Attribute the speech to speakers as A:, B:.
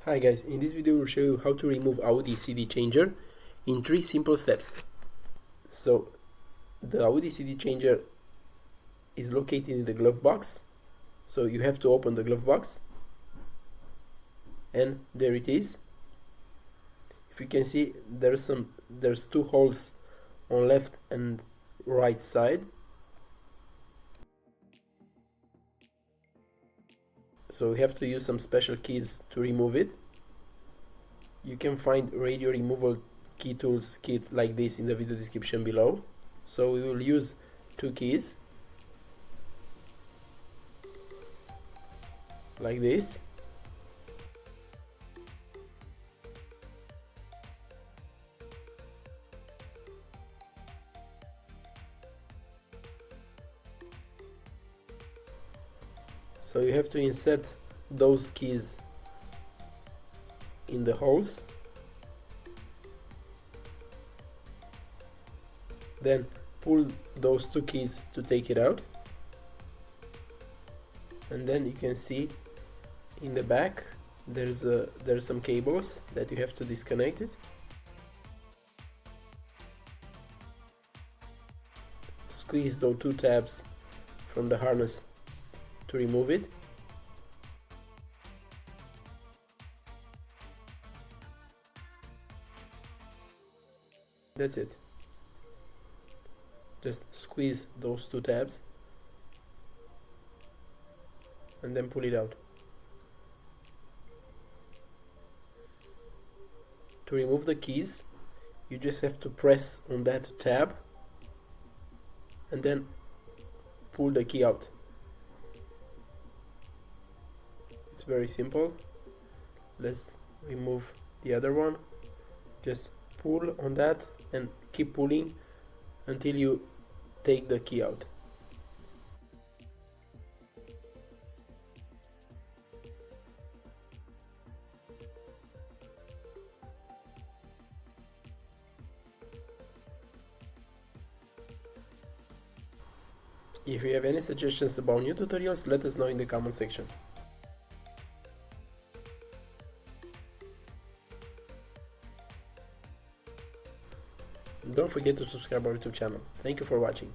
A: Hi guys, in this video we'll show you how to remove Audi CD changer in 3 simple steps. So the Audi CD changer is located in the glove box, so you have to open the glove box, and there it is. If you can see, there's 2 holes on left and right side. So we have to use some special keys to remove it. You can find radio removal key tools kit like this in the video description below. So we will use 2 keys like this. So you have to insert those keys in the holes, then pull those 2 keys to take it out, and then you can see in the back there's some cables that you have to disconnect it. Squeeze those 2 tabs from the harness to remove it. That's it. Just squeeze those 2 tabs and then pull it out. To remove the keys, you just have to press on that tab and then pull the key out. It's very simple. Let's remove the other one. Just pull on that and keep pulling until you take the key out. If you have any suggestions about new tutorials, let us know in the comment section. Don't forget to subscribe our YouTube channel. Thank you for watching.